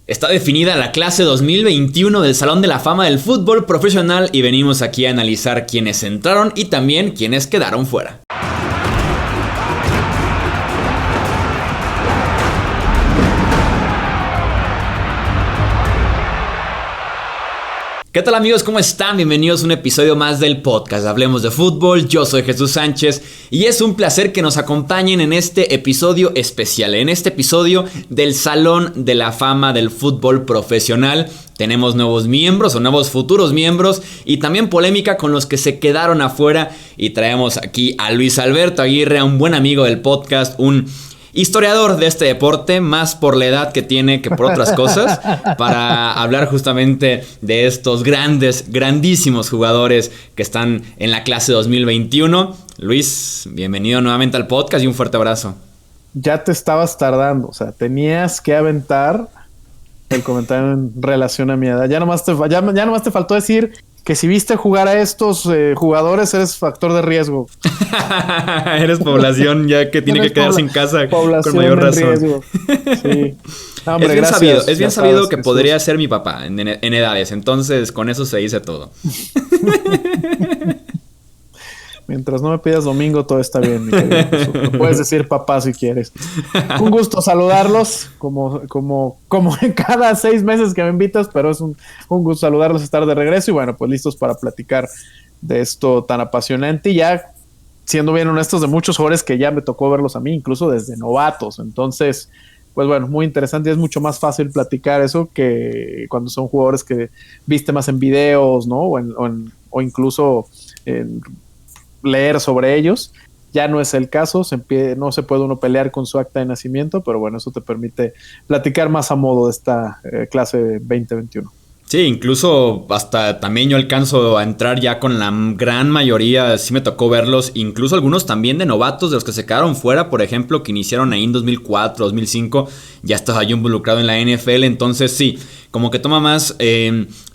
Está definida la clase 2021 del Salón de la Fama del Fútbol Profesional y venimos aquí a analizar quiénes entraron y también quiénes quedaron fuera. ¿Qué tal amigos? ¿Cómo están? Bienvenidos a un episodio más del podcast Hablemos de Fútbol. Yo soy Jesús Sánchez y es un placer que nos acompañen en este episodio especial, en este episodio del Salón de la Fama del Fútbol Profesional. Tenemos nuevos miembros o nuevos futuros miembros y también polémica con los que se quedaron afuera. Y traemos aquí a Luis Alberto Aguirre, un buen amigo del podcast, un historiador de este deporte, más por la edad que tiene que por otras cosas, para hablar justamente de estos grandísimos jugadores que están en la clase 2021. Luis, bienvenido nuevamente al podcast y un fuerte abrazo. Ya te estabas tardando, o sea, tenías que aventar el comentario en relación a mi edad. Ya nomás te faltó decir que si viste jugar a estos jugadores eres factor de riesgo. Eres población ya que tiene que quedarse en casa con mayor razón. Riesgo. Sí. No, hombre, es bien sabido que Jesús podría ser mi papá en edades, entonces con eso se dice todo. Mientras no me pidas domingo, todo está bien, mi querido Jesús. Puedes decir papá si quieres. Un gusto saludarlos, como en cada 6 meses que me invitas, pero es un gusto saludarlos, estar de regreso y bueno, pues listos para platicar de esto tan apasionante y ya, siendo bien honestos, de muchos jugadores que ya me tocó verlos a mí, incluso desde novatos. Entonces, pues bueno, muy interesante y es mucho más fácil platicar eso que cuando son jugadores que viste más en videos, ¿no? O incluso en leer sobre ellos. Ya no es el caso, no se puede uno pelear con su acta de nacimiento, pero bueno, eso te permite platicar más a modo de esta clase 2021. Sí, incluso hasta también yo alcanzo a entrar ya con la gran mayoría, sí me tocó verlos, incluso algunos también de novatos, de los que se quedaron fuera, por ejemplo, que iniciaron ahí en 2004, 2005, ya estaba yo involucrado en la NFL, entonces sí, como que toma más,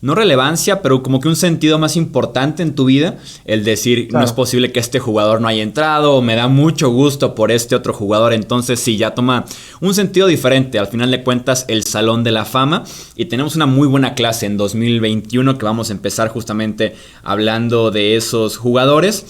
no relevancia, pero como que un sentido más importante en tu vida, el decir, claro, no es posible que este jugador no haya entrado, o me da mucho gusto por este otro jugador, entonces sí, ya toma un sentido diferente, al final de cuentas, el Salón de la Fama, y tenemos una muy buena clase en 2021 que vamos a empezar justamente hablando de esos jugadores.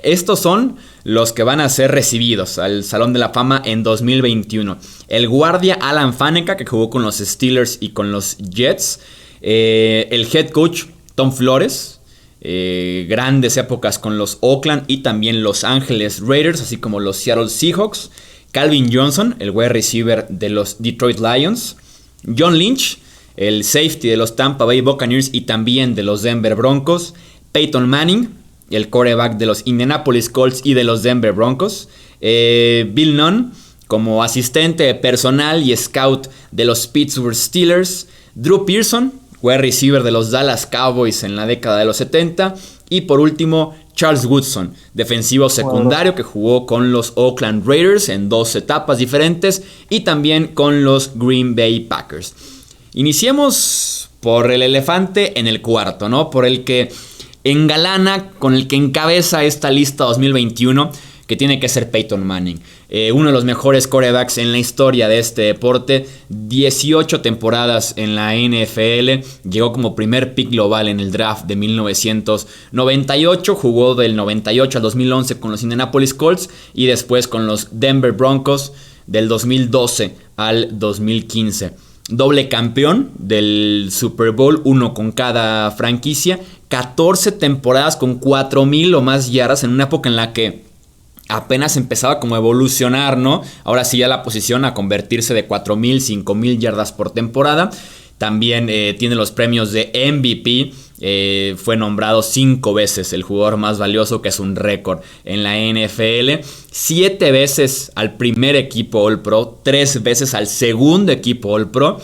Estos son los que van a ser recibidos al Salón de la Fama en 2021. El guardia Alan Faneca, que jugó con los Steelers y con los Jets. El head coach Tom Flores, grandes épocas con los Oakland y también Los Ángeles Raiders, así como los Seattle Seahawks. Calvin Johnson, el wide receiver de los Detroit Lions. John Lynch, el safety de los Tampa Bay Buccaneers y también de los Denver Broncos. Peyton Manning, el quarterback de los Indianapolis Colts y de los Denver Broncos. Bill Nunn, como asistente personal y scout de los Pittsburgh Steelers. Drew Pearson, wide receiver de los Dallas Cowboys en la década de los 70. Y por último, Charles Woodson, defensivo secundario que jugó con los Oakland Raiders en 2 etapas diferentes y también con los Green Bay Packers. Iniciemos por el elefante en el cuarto, ¿no? Por el que engalana, con el que encabeza esta lista 2021, que tiene que ser Peyton Manning. Uno de los mejores quarterbacks en la historia de este deporte, 18 temporadas en la NFL, llegó como primer pick global en el draft de 1998, jugó del 98 al 2011 con los Indianapolis Colts y después con los Denver Broncos del 2012 al 2015. Doble campeón del Super Bowl, uno con cada franquicia, 14 temporadas con 4,000 o más yardas en una época en la que apenas empezaba como a evolucionar, ¿no? Ahora sí ya la posición a convertirse de 4,000, 5,000 yardas por temporada. También tiene los premios de MVP. Fue nombrado 5 veces el jugador más valioso, que es un récord en la NFL. 7 veces al primer equipo All Pro, 3 veces al segundo equipo All Pro.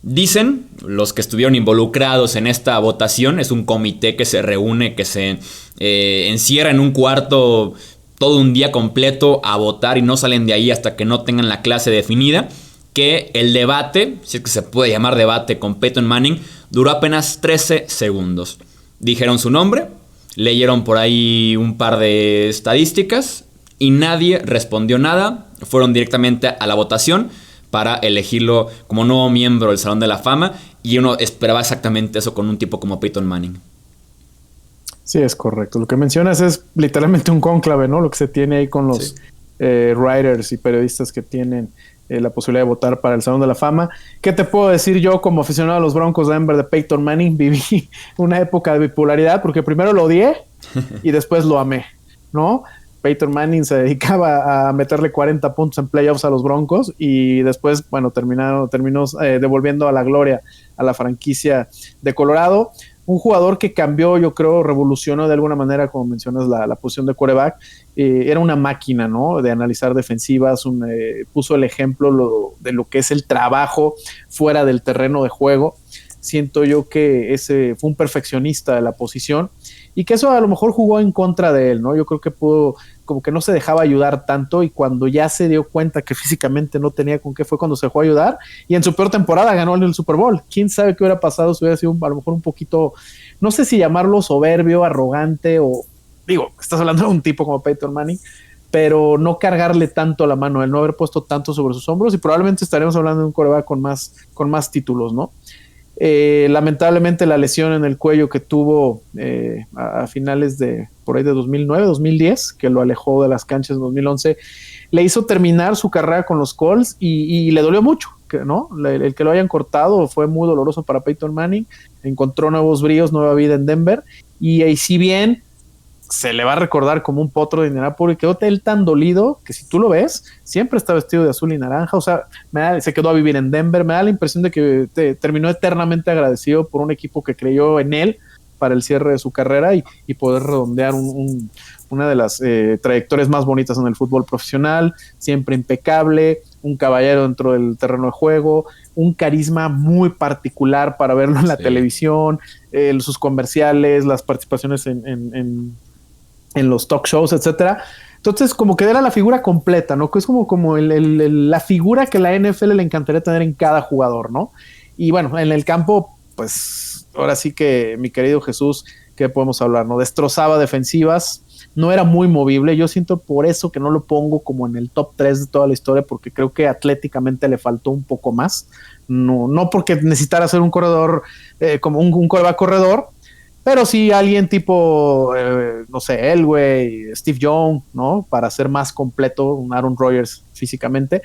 Dicen los que estuvieron involucrados en esta votación, es un comité que se reúne, que se encierra en un cuarto todo un día completo a votar y no salen de ahí hasta que no tengan la clase definida. Que el debate, si es que se puede llamar debate, con Peyton Manning duró apenas 13 segundos. Dijeron su nombre, leyeron por ahí un par de estadísticas y nadie respondió nada. Fueron directamente a la votación para elegirlo como nuevo miembro del Salón de la Fama, y uno esperaba exactamente eso con un tipo como Peyton Manning. Sí, es correcto. Lo que mencionas es literalmente un cónclave, ¿no? Lo que se tiene ahí con los writers y periodistas que tienen la posibilidad de votar para el Salón de la Fama. ¿Qué te puedo decir yo como aficionado a los Broncos de Denver de Peyton Manning? Viví una época de bipolaridad porque primero lo odié y después lo amé, ¿no? Peyton Manning se dedicaba a meterle 40 puntos en playoffs a los Broncos y después, bueno, terminó devolviendo a la gloria a la franquicia de Colorado. Un jugador que cambió, yo creo, revolucionó de alguna manera, como mencionas, la posición de quarterback. Era una máquina, ¿no? De analizar defensivas, puso el ejemplo de lo que es el trabajo fuera del terreno de juego. Siento yo que ese fue un perfeccionista de la posición y que eso a lo mejor jugó en contra de él, ¿no? Yo creo que como que no se dejaba ayudar tanto, y cuando ya se dio cuenta que físicamente no tenía con qué, fue cuando se dejó ayudar, y en su peor temporada ganó el Super Bowl. ¿Quién sabe qué hubiera pasado si hubiera sido a lo mejor un poquito, no sé si llamarlo soberbio, arrogante, o digo, estás hablando de un tipo como Peyton Manning, pero no cargarle tanto la mano, el no haber puesto tanto sobre sus hombros, y probablemente estaremos hablando de un quarterback con más títulos, ¿no? Lamentablemente la lesión en el cuello que tuvo a finales de por ahí de 2009, 2010, que lo alejó de las canchas en 2011, le hizo terminar su carrera con los Colts y le dolió mucho, ¿no? El que lo hayan cortado fue muy doloroso para Peyton Manning. Encontró nuevos bríos, nueva vida en Denver, y si bien se le va a recordar como un potro de Indianapolis, quedó él tan dolido que si tú lo ves, siempre está vestido de azul y naranja. O sea, se quedó a vivir en Denver. Me da la impresión de que terminó eternamente agradecido por un equipo que creyó en él para el cierre de su carrera y poder redondear una de las trayectorias más bonitas en el fútbol profesional. Siempre impecable, un caballero dentro del terreno de juego, un carisma muy particular para verlo en la televisión, sus comerciales, las participaciones en los talk shows, etcétera. Entonces, como que era la figura completa, ¿no? Que es como la figura que la NFL le encantaría tener en cada jugador, ¿no? Y bueno, en el campo, pues, ahora sí que, mi querido Jesús, ¿qué podemos hablar, no? Destrozaba defensivas, no era muy movible. Yo siento por eso que no lo pongo como en el top 3 de toda la historia, porque creo que atléticamente le faltó un poco más. No porque necesitara ser un corredor, como un quarterback corredor, pero sí alguien tipo, no sé, Elway, Steve Young, ¿no? Para ser más completo, un Aaron Rodgers físicamente.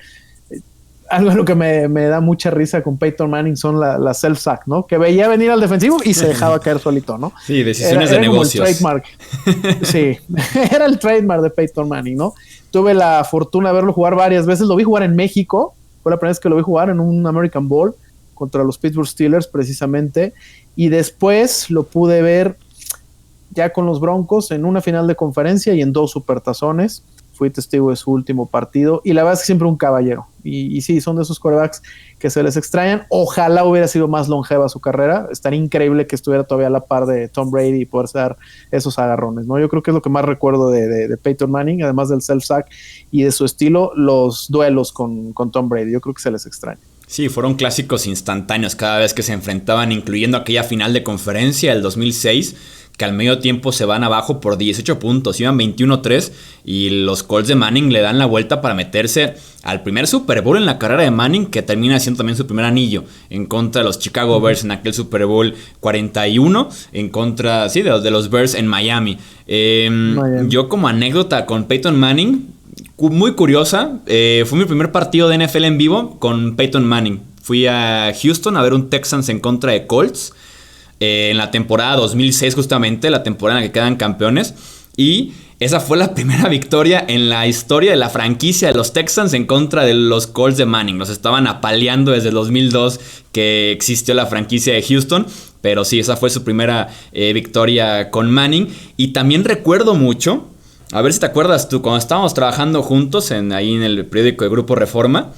Algo de lo que me da mucha risa con Peyton Manning son la self-sack, ¿no? Que veía venir al defensivo y se dejaba caer solito, ¿no? Sí, decisiones de negocios. Como el trademark. Sí, era el trademark de Peyton Manning, ¿no? Tuve la fortuna de verlo jugar varias veces. Lo vi jugar en México. Fue la primera vez que lo vi jugar en un American Bowl contra los Pittsburgh Steelers, precisamente. Y después lo pude ver ya con los Broncos en una final de conferencia y en 2 supertazones. Fui testigo de su último partido y la verdad es que siempre un caballero. Y sí, son de esos quarterbacks que se les extrañan. Ojalá hubiera sido más longeva su carrera. Estaría increíble que estuviera todavía a la par de Tom Brady y poder dar esos agarrones, ¿no? Yo creo que es lo que más recuerdo de Peyton Manning, además del self-sack y de su estilo, los duelos con Tom Brady. Yo creo que se les extraña. Sí, fueron clásicos instantáneos cada vez que se enfrentaban, incluyendo aquella final de conferencia del 2006, que al medio tiempo se van abajo por 18 puntos, iban 21-3 y los Colts de Manning le dan la vuelta para meterse al primer Super Bowl en la carrera de Manning, que termina siendo también su primer anillo en contra de los Chicago Bears en aquel Super Bowl 41, en contra, sí, de los Bears en Miami. Yo como anécdota con Peyton Manning, muy curiosa, fue mi primer partido de NFL en vivo con Peyton Manning. Fui a Houston a ver un Texans en contra de Colts en la temporada 2006, justamente la temporada en la que quedan campeones, y esa fue la primera victoria en la historia de la franquicia de los Texans en contra de los Colts de Manning. Los estaban apaleando desde el 2002 que existió la franquicia de Houston, pero sí, esa fue su primera victoria con Manning. Y también recuerdo mucho, a ver si te acuerdas tú, cuando estábamos trabajando juntos ahí en el periódico de Grupo Reforma,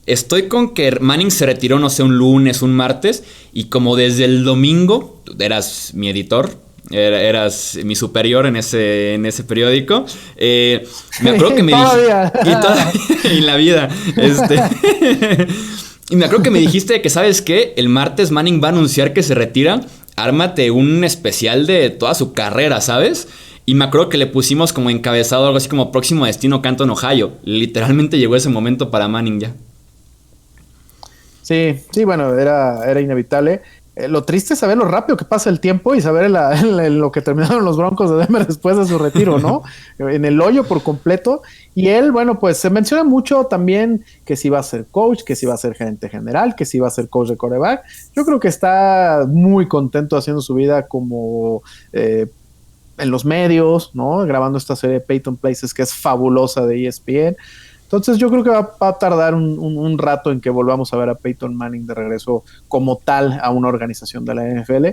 estoy con que Manning se retiró, no sé, un lunes, un martes, y como desde el domingo, eras mi editor, eras mi superior en ese periódico, me acuerdo que me dijiste... Y en la vida, y me acuerdo que me dijiste que, ¿sabes qué? El martes Manning va a anunciar que se retira, ármate un especial de toda su carrera, ¿sabes? Y me acuerdo que le pusimos como encabezado algo así como próximo destino Canton, Ohio. Literalmente llegó ese momento para Manning ya. Sí, bueno, era inevitable. Lo triste es saber lo rápido que pasa el tiempo y saber lo que terminaron los Broncos de Denver después de su retiro, ¿no? En el hoyo por completo. Y él, bueno, pues se menciona mucho también que si va a ser coach, que si va a ser gerente general, que si va a ser coach de quarterback. Yo creo que está muy contento haciendo su vida como en los medios, ¿no? Grabando esta serie de Peyton Places que es fabulosa de ESPN. Entonces yo creo que va a tardar un rato en que volvamos a ver a Peyton Manning de regreso como tal a una organización de la NFL,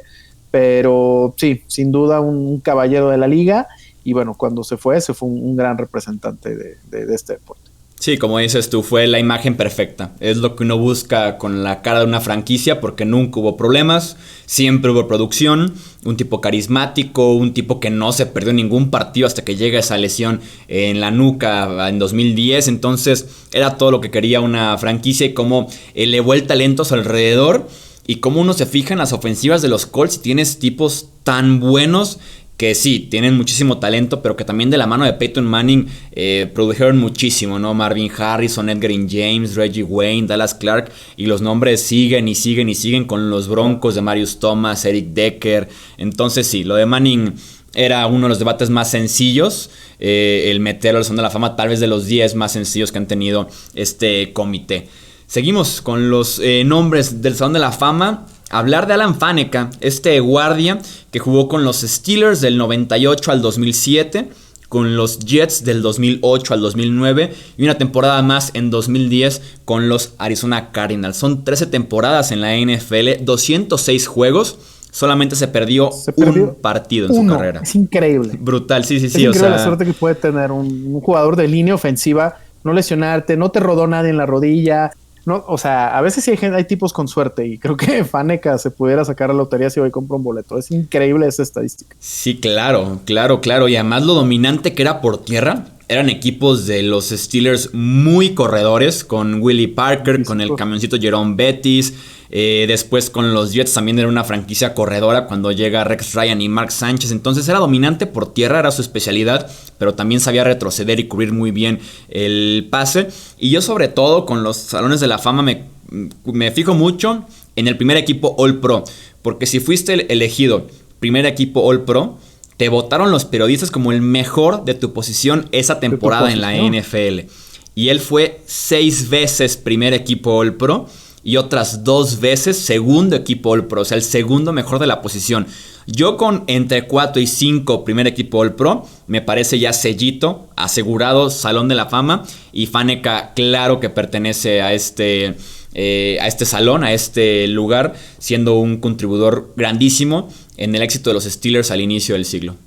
pero sí, sin duda un caballero de la liga y bueno, cuando se fue un gran representante de este deporte. Sí, como dices tú, fue la imagen perfecta. Es lo que uno busca con la cara de una franquicia porque nunca hubo problemas, siempre hubo producción, un tipo carismático, un tipo que no se perdió ningún partido hasta que llega esa lesión en la nuca en 2010. Entonces era todo lo que quería una franquicia y cómo elevó el talento a su alrededor y cómo uno se fija en las ofensivas de los Colts y tienes tipos tan buenos que sí, tienen muchísimo talento, pero que también de la mano de Peyton Manning produjeron muchísimo, ¿no? Marvin Harrison, Edgar James, Reggie Wayne, Dallas Clark, y los nombres siguen y siguen y siguen con los Broncos de Marius Thomas, Eric Decker. Entonces sí, lo de Manning era uno de los debates más sencillos, el meterlo al Salón de la Fama, tal vez de los 10 más sencillos que han tenido este comité. Seguimos con los nombres del Salón de la Fama. Hablar de Alan Faneca, este guardia que jugó con los Steelers del 98 al 2007, con los Jets del 2008 al 2009 y una temporada más en 2010 con los Arizona Cardinals. Son 13 temporadas en la NFL, 206 juegos, solamente se perdió un partido en su carrera. Es increíble. Brutal, sí. Es increíble la suerte que puede tener un jugador de línea ofensiva, no lesionarte, no te rodó nadie en la rodilla. No, o sea, a veces sí hay tipos con suerte y creo que Faneca se pudiera sacar a la lotería si hoy compra un boleto. Es increíble esa estadística. Sí, claro. Y además lo dominante que era por tierra. Eran equipos de los Steelers muy corredores, con Willie Parker, sí, con el camioncito Jerome Bettis. Después con los Jets también era una franquicia corredora cuando llega Rex Ryan y Mark Sánchez. Entonces era dominante por tierra, era su especialidad, pero también sabía retroceder y cubrir muy bien el pase. Y yo sobre todo con los salones de la fama me fijo mucho en el primer equipo All Pro, porque si fuiste elegido primer equipo All Pro, te votaron los periodistas como el mejor de tu posición esa temporada en la NFL. Y él fue 6 veces primer equipo All Pro y otras 2 veces segundo equipo All Pro, o sea, el segundo mejor de la posición. Yo con entre 4 y 5 primer equipo All Pro, me parece ya sellito, asegurado, Salón de la Fama, y Faneca claro que pertenece a este salón, a este lugar, siendo un contribuidor grandísimo en el éxito de los Steelers al inicio del siglo.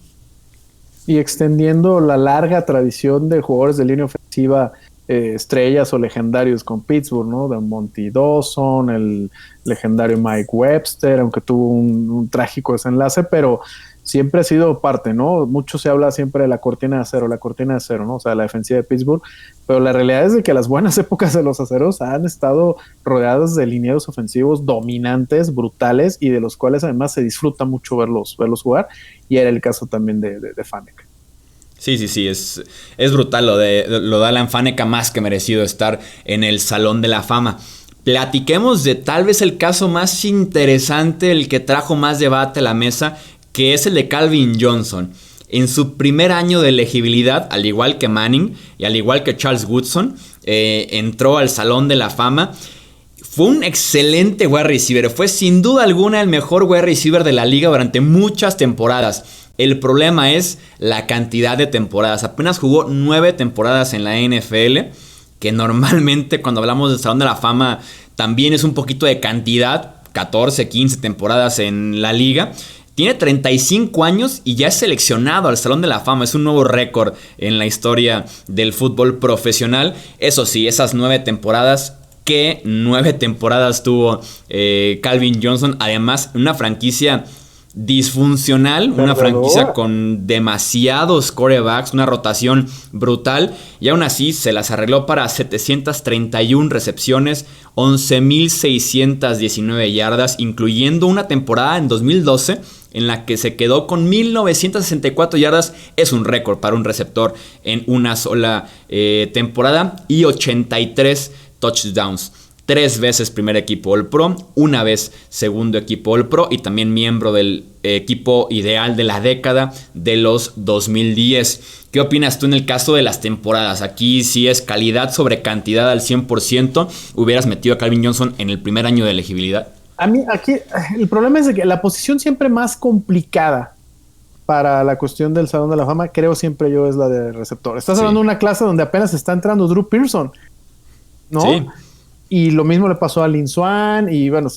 Y extendiendo la larga tradición de jugadores de línea ofensiva, estrellas o legendarios con Pittsburgh, ¿no? De Monty Dawson, el legendario Mike Webster, aunque tuvo un trágico desenlace, pero siempre ha sido parte, ¿no? Mucho se habla siempre de la cortina de acero, ¿no? O sea, la defensiva de Pittsburgh, pero la realidad es de que las buenas épocas de los aceros han estado rodeadas de linieros ofensivos dominantes, brutales, y de los cuales además se disfruta mucho verlos jugar, y era el caso también de Faneca. Sí, es brutal lo de Alan Faneca, más que merecido estar en el Salón de la Fama. Platiquemos de tal vez el caso más interesante, el que trajo más debate a la mesa, que es el de Calvin Johnson. En su primer año de elegibilidad, al igual que Manning y al igual que Charles Woodson, entró al Salón de la Fama. Fue un excelente wide receiver, fue sin duda alguna el mejor wide receiver de la liga durante muchas temporadas. El problema es la cantidad de temporadas. Apenas jugó 9 temporadas en la NFL, que normalmente cuando hablamos del Salón de la Fama también es un poquito de cantidad, 14, 15 temporadas en la liga. Tiene 35 años y ya es seleccionado al Salón de la Fama. Es un nuevo récord en la historia del fútbol profesional. Eso sí, esas 9 temporadas, ¿qué 9 temporadas tuvo Calvin Johnson? Además, una franquicia disfuncional, una franquicia con demasiados quarterbacks, una rotación brutal, y aún así se las arregló para 731 recepciones, 11,619 yardas, incluyendo una temporada en 2012 en la que se quedó con 1,964 yardas. Es un récord para un receptor en una sola temporada, y 83 touchdowns. 3 veces primer equipo All Pro, una vez segundo equipo All Pro y también miembro del equipo ideal de la década de los 2010. ¿Qué opinas tú en el caso de las temporadas? Aquí sí es calidad sobre cantidad al 100%. ¿Hubieras metido a Calvin Johnson en el primer año de elegibilidad? A mí aquí el problema es de que la posición siempre más complicada para la cuestión del Salón de la Fama, creo siempre yo, es la de receptor. Estás hablando de una clase donde apenas está entrando Drew Pearson, ¿no? Sí. Y lo mismo le pasó a Lynn Swann. Y bueno,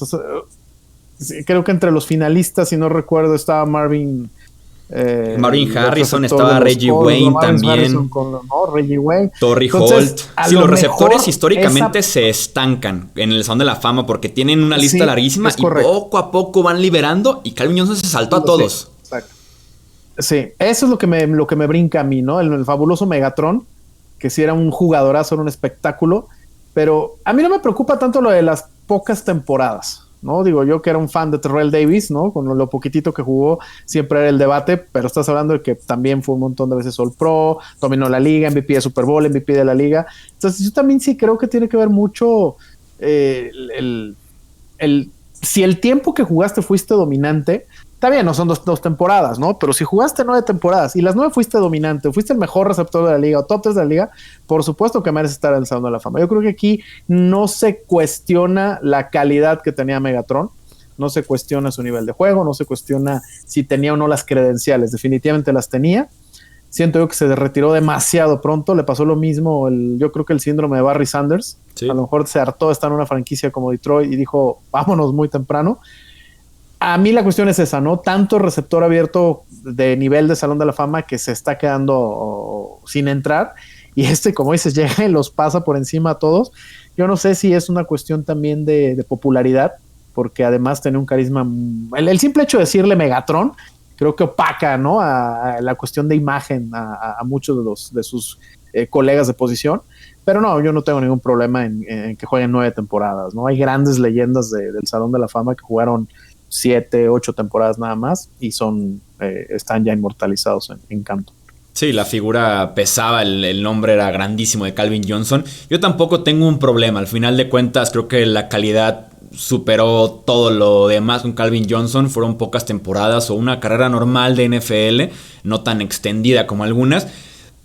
creo que entre los finalistas, si no recuerdo, estaba Marvin Harrison, estaba Reggie Wayne también. Reggie Wayne. Torrey Holt. Sí, los receptores históricamente se estancan en el Salón de la Fama porque tienen una lista larguísima y poco a poco van liberando. Y Calvin Johnson se saltó a todos. Exacto. Sí, eso es lo que me brinca a mí, ¿no? El fabuloso Megatron, que sí era un jugadorazo, era un espectáculo. Pero a mí no me preocupa tanto lo de las pocas temporadas, ¿no? Digo, yo que era un fan de Terrell Davis, ¿no? Con lo poquitito que jugó, siempre era el debate, pero estás hablando de que también fue un montón de veces All Pro, dominó la liga, MVP de Super Bowl, MVP de la liga. Entonces yo también sí creo que tiene que ver mucho si el tiempo que jugaste fuiste dominante. Está bien, no son dos temporadas, ¿no? Pero si jugaste 9 temporadas y las 9 fuiste dominante, fuiste el mejor receptor de la liga o top 3 de la liga, por supuesto que mereces estar en el Salón de la Fama. Yo creo que aquí no se cuestiona la calidad que tenía Megatron, no se cuestiona su nivel de juego, no se cuestiona si tenía o no las credenciales, definitivamente las tenía. Siento yo que se retiró demasiado pronto, le pasó lo mismo, yo creo que el síndrome de Barry Sanders, sí. A lo mejor se hartó de estar en una franquicia como Detroit y dijo, vámonos muy temprano. A mí la cuestión es esa, ¿no? Tanto receptor abierto de nivel de Salón de la Fama que se está quedando sin entrar y como dices, llega y los pasa por encima a todos. Yo no sé si es una cuestión también de popularidad, porque además tiene un carisma. El simple hecho de decirle Megatron creo que opaca, ¿no? A la cuestión de imagen a muchos de sus colegas de posición. Pero no, yo no tengo ningún problema en que jueguen 9 temporadas, ¿no? Hay grandes leyendas del Salón de la Fama que jugaron 7, 8 temporadas nada más y están ya inmortalizados en canto. Sí, la figura pesaba, el nombre era grandísimo de Calvin Johnson. Yo tampoco tengo un problema, al final de cuentas creo que la calidad superó todo lo demás con Calvin Johnson. Fueron pocas temporadas o una carrera normal de NFL, no tan extendida como algunas,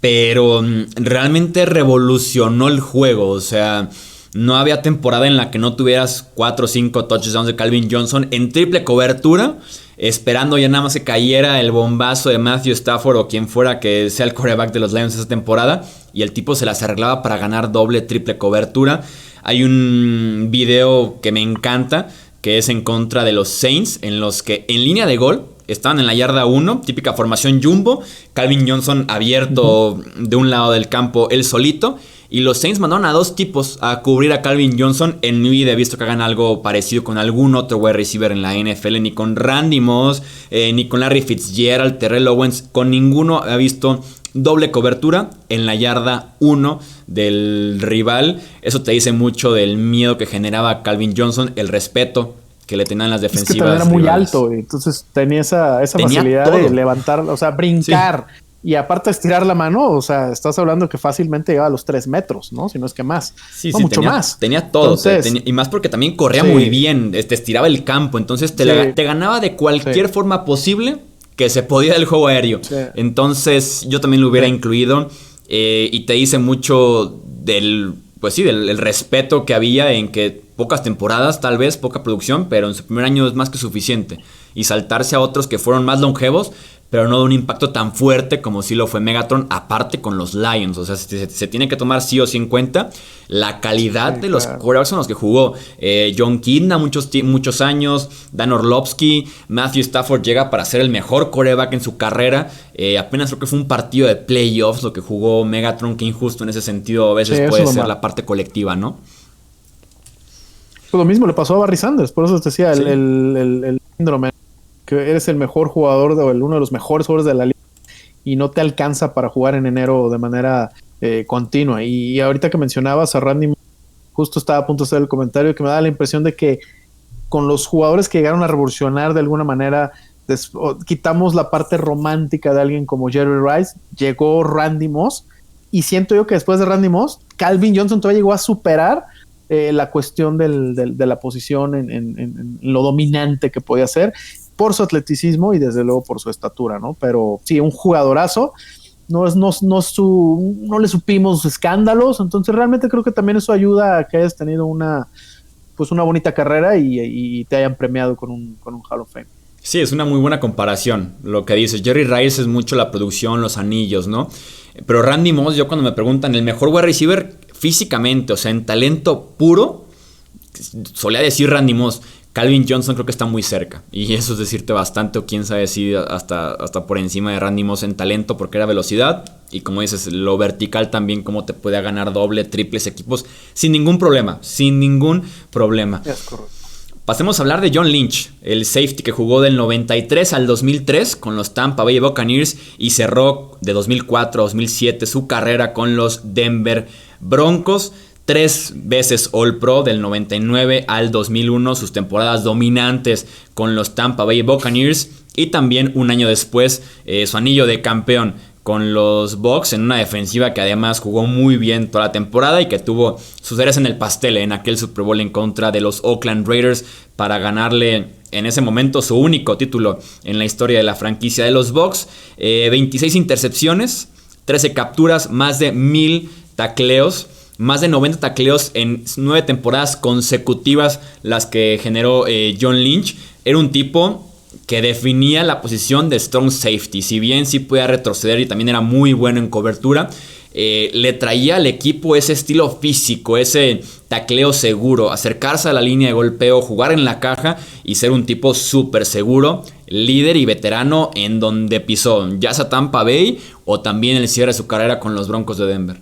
pero realmente revolucionó el juego, o sea... No había temporada en la que no tuvieras 4 o 5 touchdowns de Calvin Johnson en triple cobertura, esperando ya nada más que cayera el bombazo de Matthew Stafford o quien fuera que sea el quarterback de los Lions esa temporada, y el tipo se las arreglaba para ganar doble, triple cobertura. Hay un video que me encanta, que es en contra de los Saints, en los que en línea de gol estaban en la yarda 1, típica formación jumbo, Calvin Johnson abierto de un lado del campo él solito, y los Saints mandaron a 2 tipos a cubrir a Calvin Johnson. En mi vida he visto que hagan algo parecido con algún otro wide receiver en la NFL, ni con Randy Moss, ni con Larry Fitzgerald, Terrell Owens, con ninguno he visto doble cobertura en la yarda 1 del rival. Eso te dice mucho del miedo que generaba Calvin Johnson, el respeto que le tenían las defensivas. Es que era muy alto, entonces tenía esa facilidad todo. De levantar, o sea, brincar. Sí. Y aparte de estirar la mano, o sea, estás hablando que fácilmente llegaba a los 3 metros, ¿no? Si no es que más. Sí, no, sí, mucho más. Tenía todo. Y más porque también corría muy bien, estiraba el campo. Entonces te ganaba de cualquier forma posible que se podía del juego aéreo. Sí. Entonces yo también lo hubiera incluido. Y te dice mucho del respeto que había en que pocas temporadas, tal vez, poca producción, pero en su primer año es más que suficiente. Y saltarse a otros que fueron más longevos, pero no de un impacto tan fuerte como sí lo fue Megatron, aparte con los Lions. O sea, se tiene que tomar sí o sí en cuenta la calidad de los quarterbacks con los que jugó. John Kidna muchos años, Dan Orlovsky, Matthew Stafford llega para ser el mejor quarterback en su carrera. Apenas creo que fue un partido de playoffs lo que jugó Megatron, que injusto en ese sentido a veces puede ser la parte colectiva, ¿no? Pues lo mismo le pasó a Barry Sanders, por eso te decía el síndrome, que eres el mejor jugador o uno de los mejores jugadores de la liga y no te alcanza para jugar en enero de manera continua. Y ahorita que mencionabas a Randy, justo estaba a punto de hacer el comentario que me da la impresión de que con los jugadores que llegaron a revolucionar de alguna manera, quitamos la parte romántica de alguien como Jerry Rice, llegó Randy Moss, y siento yo que después de Randy Moss, Calvin Johnson todavía llegó a superar la cuestión de la posición en lo dominante que podía ser, por su atleticismo y desde luego por su estatura, ¿no? Pero sí, un jugadorazo. No le supimos escándalos, entonces realmente creo que también eso ayuda a que hayas tenido una bonita carrera y te hayan premiado con un Hall of Fame. Sí, es una muy buena comparación lo que dices. Jerry Rice es mucho la producción, los anillos, ¿no? Pero Randy Moss, yo cuando me preguntan el mejor wide receiver físicamente, o sea, en talento puro, solía decir Randy Moss. Calvin Johnson creo que está muy cerca. Y eso es decirte bastante, o quién sabe si hasta por encima de Randy Moss en talento, porque era velocidad. Y como dices, lo vertical también, cómo te puede ganar doble, triples equipos sin ningún problema. Sin ningún problema. Es correcto. Pasemos a hablar de John Lynch, el safety que jugó del 93 al 2003 con los Tampa Bay Buccaneers y cerró de 2004 a 2007 su carrera con los Denver Broncos. 3 veces All Pro del 99 al 2001, sus temporadas dominantes con los Tampa Bay Buccaneers. Y también un año después su anillo de campeón con los Bucs en una defensiva que además jugó muy bien toda la temporada y que tuvo sus ceras en el pastel en aquel Super Bowl en contra de los Oakland Raiders para ganarle en ese momento su único título en la historia de la franquicia de los Bucs. 26 intercepciones, 13 capturas, más de 1000 tacleos. Más de 90 tacleos en 9 temporadas consecutivas las que generó John Lynch. Era un tipo que definía la posición de strong safety. Si bien sí podía retroceder y también era muy bueno en cobertura, le traía al equipo ese estilo físico, ese tacleo seguro, acercarse a la línea de golpeo, jugar en la caja y ser un tipo súper seguro, líder y veterano en donde pisó, ya sea Tampa Bay o también el cierre de su carrera con los Broncos de Denver.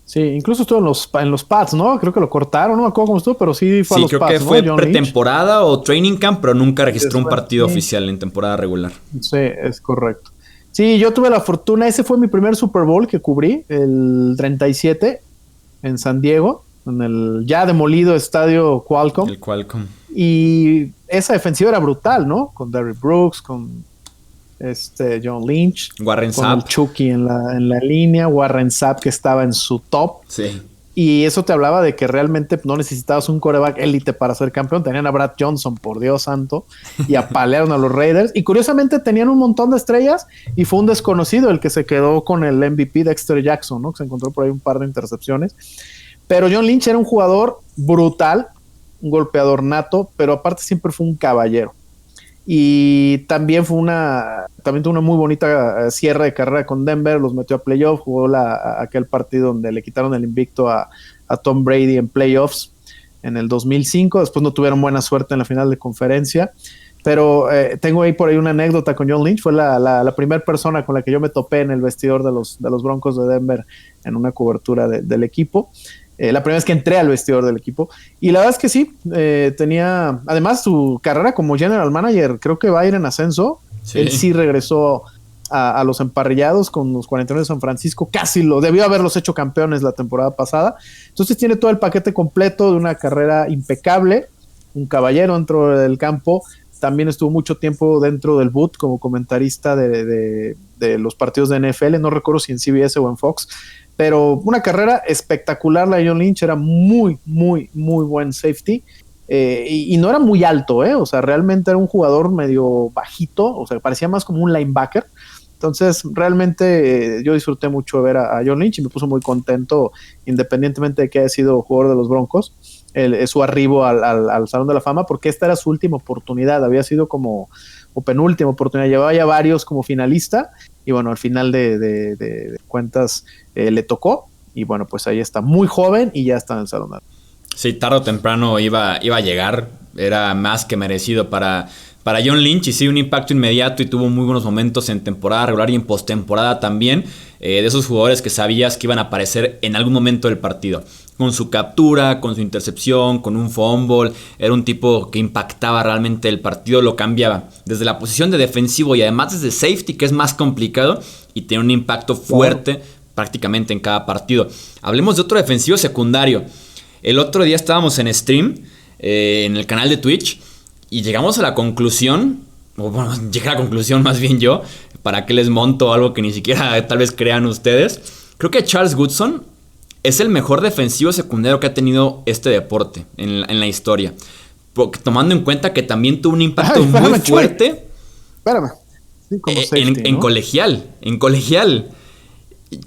Sí, incluso estuvo en los Pats, ¿no? Creo que lo cortaron, no me acuerdo cómo estuvo, pero sí fue a los Pats, creo que ¿no? fue John pretemporada Lynch. o training camp, pero nunca registró un partido sí. oficial en temporada regular. Sí, es correcto. Sí, yo tuve la fortuna, ese fue mi primer Super Bowl que cubrí, el 37, en San Diego, en el ya demolido estadio Qualcomm. El Qualcomm. Y esa defensiva era brutal, ¿no? Con Derrick Brooks, con John Lynch, Warren con Sapp. el Chucky en la línea, Warren Sapp que estaba en su top. Sí. Y eso te hablaba de que realmente no necesitabas un quarterback élite para ser campeón. Tenían a Brad Johnson, por Dios santo, y apalearon a los Raiders. Y curiosamente tenían un montón de estrellas y fue un desconocido el que se quedó con el MVP, Dexter Jackson, ¿no? Que se encontró por ahí un par de intercepciones. Pero John Lynch era un jugador brutal, un golpeador nato, pero aparte siempre fue un caballero. Y también tuvo una muy bonita cierre de carrera con Denver, los metió a playoff, jugó aquel partido donde le quitaron el invicto a Tom Brady en playoffs en el 2005, después no tuvieron buena suerte en la final de conferencia, pero tengo ahí por ahí una anécdota con John Lynch, fue la primera persona con la que yo me topé en el vestidor de los Broncos de Denver en una cobertura del equipo. La primera vez que entré al vestidor del equipo. Y la verdad es que sí, tenía... Además, su carrera como general manager creo que va a ir en ascenso. Sí. Él sí regresó a los emparrillados con los 49 de San Francisco. Casi debió haberlos hecho campeones la temporada pasada. Entonces tiene todo el paquete completo de una carrera impecable. Un caballero dentro del campo. También estuvo mucho tiempo dentro del boot como comentarista de los partidos de NFL. No recuerdo si en CBS o en Fox. Pero una carrera espectacular la de John Lynch, era muy, muy, muy buen safety, y no era muy alto, o sea, realmente era un jugador medio bajito, o sea, parecía más como un linebacker. Entonces, realmente yo disfruté mucho de ver a John Lynch y me puso muy contento, independientemente de que haya sido jugador de los Broncos, su arribo al Salón de la Fama, porque esta era su última oportunidad, había sido como penúltima oportunidad, llevaba ya varios como finalista, y bueno, al final de cuentas le tocó, y bueno, pues ahí está, muy joven y ya está en el Salón de la Fama. Sí, tarde o temprano iba a llegar, era más que merecido para John Lynch, y sí, un impacto inmediato y tuvo muy buenos momentos en temporada regular y en postemporada también, de esos jugadores que sabías que iban a aparecer en algún momento del partido, con su captura, con su intercepción, con un fumble. Era un tipo que impactaba realmente el partido, lo cambiaba desde la posición de defensivo y además desde safety, que es más complicado, y tiene un impacto fuerte prácticamente en cada partido. Hablemos de otro defensivo secundario. El otro día estábamos en stream en el canal de Twitch y llegamos a la conclusión, o bueno, llegué a la conclusión más bien yo, para que les monto algo que ni siquiera tal vez crean ustedes. Creo que Charles Woodson es el mejor defensivo secundario que ha tenido este deporte en la historia. Porque, tomando en cuenta que también tuvo un impacto muy fuerte. Espérame. Sí, como safety, en colegial. En colegial.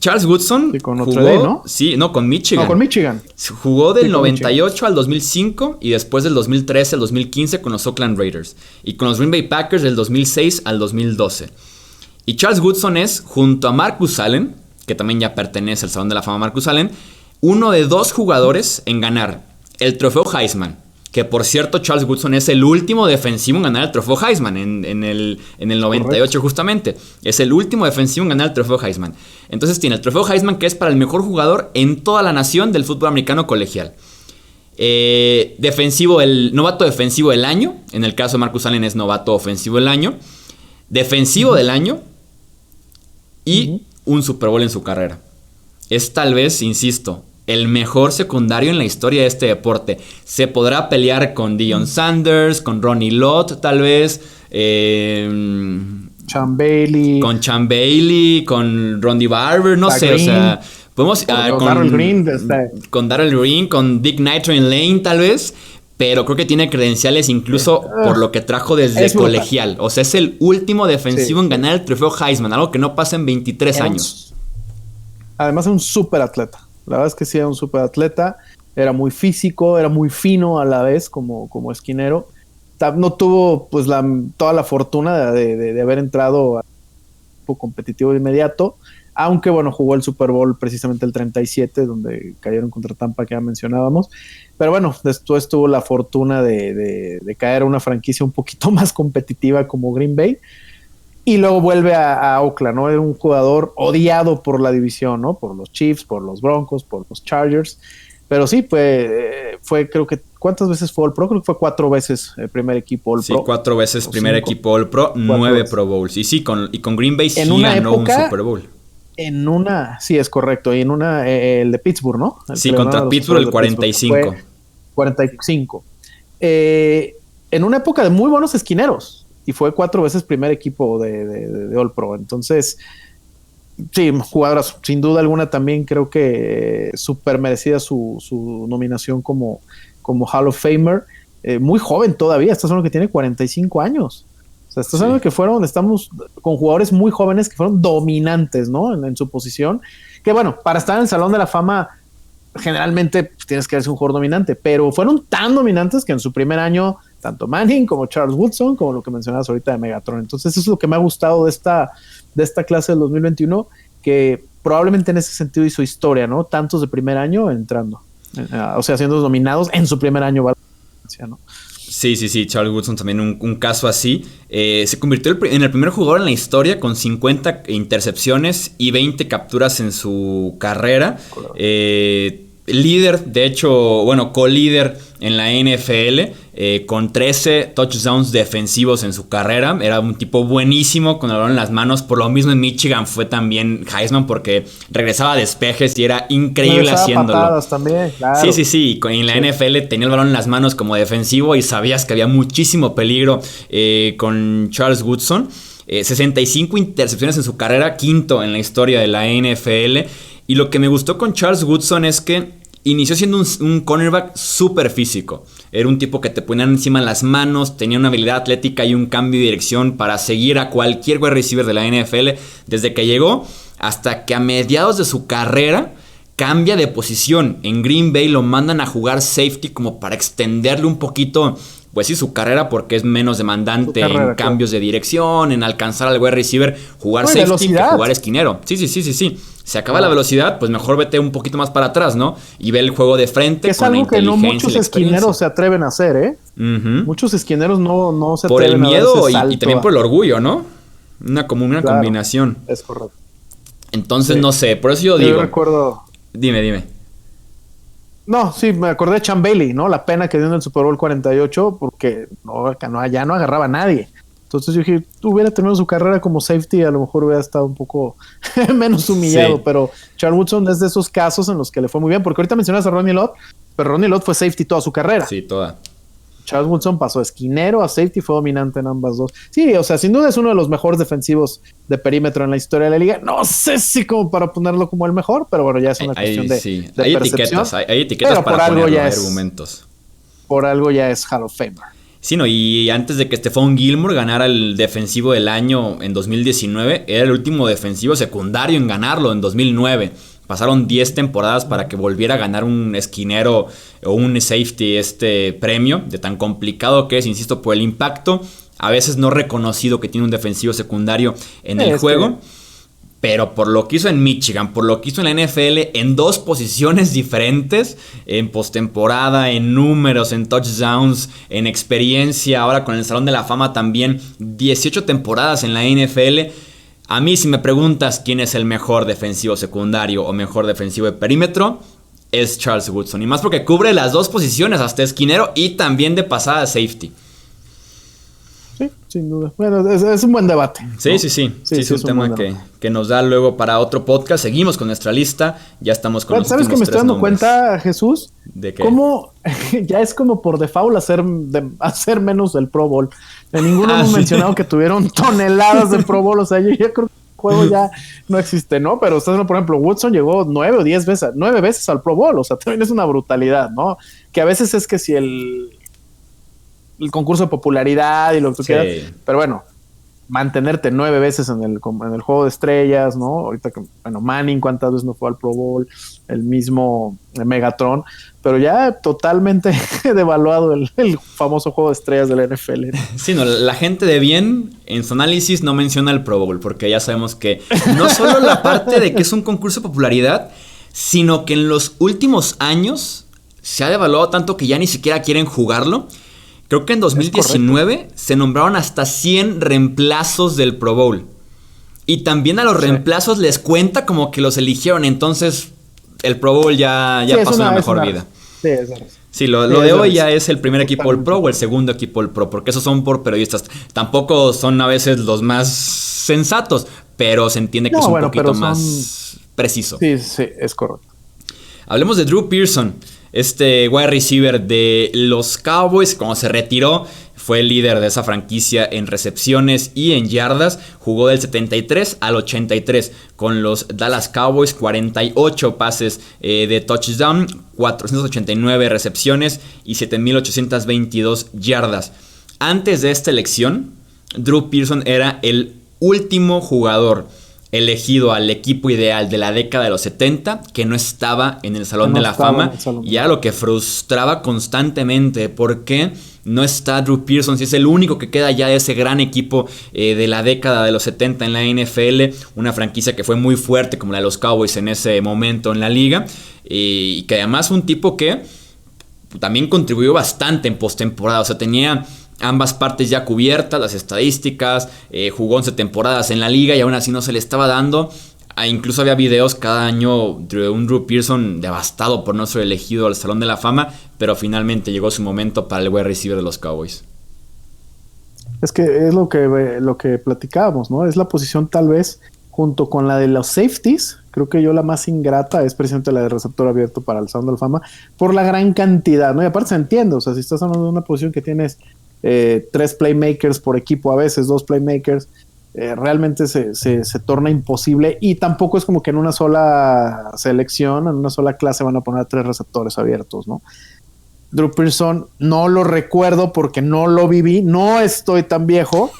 Charles Woodson sí, con Notre jugó, Dame, ¿no? Sí, no, con Michigan. No, con Michigan. Jugó del Sí, 98 Michigan. al 2005 y después del 2013 al 2015 con los Oakland Raiders. Y con los Green Bay Packers del 2006 al 2012. Y Charles Woodson es, junto a Marcus Allen, que también ya pertenece al Salón de la Fama Marcus Allen, uno de 2 jugadores en ganar el trofeo Heisman. Que por cierto, Charles Woodson es el último defensivo en ganar el trofeo Heisman en el 98. Correcto. Justamente. Es el último defensivo en ganar el trofeo Heisman. Entonces tiene el trofeo Heisman, que es para el mejor jugador en toda la nación del fútbol americano colegial. El novato defensivo del año. En el caso de Marcus Allen es novato ofensivo del año. Defensivo del año. Y un Super Bowl en su carrera. Es tal vez, insisto, el mejor secundario en la historia de este deporte. Se podrá pelear con Deion Sanders, con Ronnie Lott, tal vez. Champ Bailey. Con Champ Bailey, con Ronnie Barber, no sé, Green. O sea. Podemos. Darrell Green. Con Darrell Green, con Dick Nitrate Lane, tal vez. Pero creo que tiene credenciales incluso por lo que trajo desde colegial. O sea, es el último defensivo en ganar el trofeo Heisman. Algo que no pasa en 23 años. Además, es un súper atleta. La verdad es que sí era un súper atleta. Era muy físico, era muy fino a la vez como esquinero. No tuvo pues toda la fortuna de haber entrado a un competitivo de inmediato. Aunque bueno, jugó el Super Bowl precisamente el 37, donde cayeron contra Tampa, que ya mencionábamos. Pero bueno, después tuvo la fortuna de caer a una franquicia un poquito más competitiva como Green Bay. Y luego vuelve a Oakland, ¿no? Era un jugador odiado por la división, ¿no? Por los Chiefs, por los Broncos, por los Chargers. Pero sí, fue creo que... ¿Cuántas veces fue All-Pro? Creo que fue 4 veces el primer equipo All-Pro. Sí, 4 veces primer equipo All-Pro, 9 Pro Bowls. Y sí, con Green Bay sí ganó un Super Bowl. Sí, es correcto. Y el de Pittsburgh, ¿no? Sí, contra Pittsburgh el 45. 45. En una época de muy buenos esquineros. Y fue 4 veces primer equipo de All Pro. Entonces, sí, jugadoras, sin duda alguna también creo que súper merecida su nominación como Hall of Famer. Muy joven todavía, estás hablando que tiene 45 años. O sea, estás hablando que estamos con jugadores muy jóvenes que fueron dominantes, ¿no? En su posición. Que bueno, para estar en el Salón de la Fama, generalmente pues, tienes que ser un jugador dominante, pero fueron tan dominantes que en su primer año tanto Manning como Charles Woodson, como lo que mencionabas ahorita de Megatron. Entonces eso es lo que me ha gustado de esta clase del 2021, que probablemente en ese sentido hizo historia, ¿no? Tantos de primer año entrando, o sea, siendo nominados en su primer año, ¿no? Sí, Charles Woodson también un caso así. Se convirtió en el primer jugador en la historia con 50 intercepciones y 20 capturas en su carrera. Líder, de hecho, bueno, co-líder en la NFL, con 13 touchdowns defensivos en su carrera. Era un tipo buenísimo con el balón en las manos. Por lo mismo en Michigan fue también Heisman, porque regresaba a despejes y era increíble haciéndolo. Patadas también, claro. Sí. En la NFL tenía el balón en las manos como defensivo y sabías que había muchísimo peligro con Charles Woodson. 65 intercepciones en su carrera, quinto en la historia de la NFL. Y lo que me gustó con Charles Woodson es que inició siendo un cornerback súper físico. Era un tipo que te ponían encima las manos, tenía una habilidad atlética y un cambio de dirección para seguir a cualquier wide receiver de la NFL desde que llegó hasta que a mediados de su carrera cambia de posición. En Green Bay lo mandan a jugar safety como para extenderle un poquito, pues sí, su carrera, porque es menos demandante en cambios de dirección, en alcanzar al wide receiver, jugar safety que jugar esquinero. Sí. Se acaba la velocidad, pues mejor vete un poquito más para atrás, ¿no? Y ve el juego de frente con la inteligencia. Es algo que no muchos esquineros se atreven a hacer, ¿eh? Muchos esquineros no se atreven a hacer. Por el miedo y también por el orgullo, ¿no? Una combinación. Es correcto. Entonces, no sé, por eso yo digo... Yo recuerdo... Dime. No, sí, me acordé de Champ Bailey, ¿no? La pena que dio en el Super Bowl 48 porque ya no agarraba a nadie. Entonces yo dije, hubiera terminado su carrera como safety, a lo mejor hubiera estado un poco menos humillado, pero Charles Woodson es de esos casos en los que le fue muy bien, porque ahorita mencionas a Ronnie Lott, pero Ronnie Lott fue safety toda su carrera. Sí, toda. Charles Woodson pasó esquinero a safety, fue dominante en ambas dos. Sí, o sea, sin duda es uno de los mejores defensivos de perímetro en la historia de la liga. No sé si como para ponerlo como el mejor, pero bueno, ya es una cuestión de hay percepción. Hay etiquetas para ponerlo, hay argumentos. Por algo ya es Hall of Famer. Sí, no, y antes de que Stephon Gilmore ganara el defensivo del año en 2019, era el último defensivo secundario en ganarlo en 2009. Pasaron 10 temporadas para que volviera a ganar un esquinero o un safety este premio, de tan complicado que es, insisto, por el impacto a veces no reconocido que tiene un defensivo secundario en el juego. Pero por lo que hizo en Michigan, por lo que hizo en la NFL, en 2 posiciones diferentes, en postemporada, en números, en touchdowns, en experiencia, ahora con el Salón de la Fama también, 18 temporadas en la NFL. A mí, si me preguntas quién es el mejor defensivo secundario o mejor defensivo de perímetro, es Charles Woodson. Y más porque cubre las 2 posiciones, hasta esquinero y también de pasada safety. Sí, sin duda. Bueno, es un buen debate, ¿no? Sí, es un tema que nos da luego para otro podcast. Seguimos con nuestra lista. Ya estamos con los ¿Sabes que me estoy dando cuenta, Jesús? ¿De qué? Cómo ya es como por default hacer menos del Pro Bowl. De ninguno hemos mencionado que tuvieron toneladas de Pro Bowl. O sea, yo ya creo que el juego ya no existe, ¿no? Pero ustedes, por ejemplo, Woodson llegó 9 o 10 veces, 9 veces al Pro Bowl. O sea, también es una brutalidad, ¿no? Que a veces es que si el concurso de popularidad y lo que tú quieras, pero bueno, mantenerte 9 veces en el juego de estrellas, ¿no? Ahorita que, bueno, Manning cuántas veces no fue al Pro Bowl, el mismo Megatron, pero ya totalmente devaluado el famoso juego de estrellas de la NFL. Sí, no, la gente de bien en su análisis no menciona el Pro Bowl, porque ya sabemos que no solo la parte de que es un concurso de popularidad, sino que en los últimos años se ha devaluado tanto que ya ni siquiera quieren jugarlo. Creo que en 2019 se nombraron hasta 100 reemplazos del Pro Bowl. Y también a los reemplazos les cuenta como que los eligieron. Entonces el Pro Bowl ya pasó una mejor vida. Sí, es verdad. Sí, lo de hoy ya es el primer equipo del Pro o el segundo equipo del Pro. Porque esos son por periodistas. Tampoco son a veces los más sensatos. Pero se entiende que es un poquito más preciso. Sí, es correcto. Hablemos de Drew Pearson. Este wide receiver de los Cowboys, cuando se retiró, fue el líder de esa franquicia en recepciones y en yardas. Jugó del 73 al 83 con los Dallas Cowboys, 48 pases de touchdown, 489 recepciones y 7,822 yardas. Antes de esta elección, Drew Pearson era el último jugador elegido al equipo ideal de la década de los 70 que no estaba en el Salón de la Fama, y era lo que frustraba constantemente. ¿Por qué no está Drew Pearson si es el único que queda ya de ese gran equipo de la década de los 70 en la NFL? Una franquicia que fue muy fuerte como la de los Cowboys en ese momento en la liga, y que además un tipo que también contribuyó bastante en postemporada. O sea, tenía ambas partes ya cubiertas, las estadísticas, jugó 11 temporadas en la liga y aún así no se le estaba dando. Incluso había videos cada año de un Drew Pearson devastado por no ser elegido al Salón de la Fama, pero finalmente llegó su momento para el wide receiver de los Cowboys. Es que es lo que platicábamos, ¿no? Es la posición tal vez junto con la de los safeties. Creo que la más ingrata es precisamente la de receptor abierto para el Salón de la Fama por la gran cantidad, ¿no? Y aparte se entiende, o sea, si estás hablando de una posición que tienes 3 playmakers por equipo, a veces 2 playmakers, realmente se torna imposible, y tampoco es como que en una sola selección, en una sola clase van a poner a 3 receptores abiertos, ¿no? Drew Pearson no lo recuerdo porque no lo viví, no estoy tan viejo,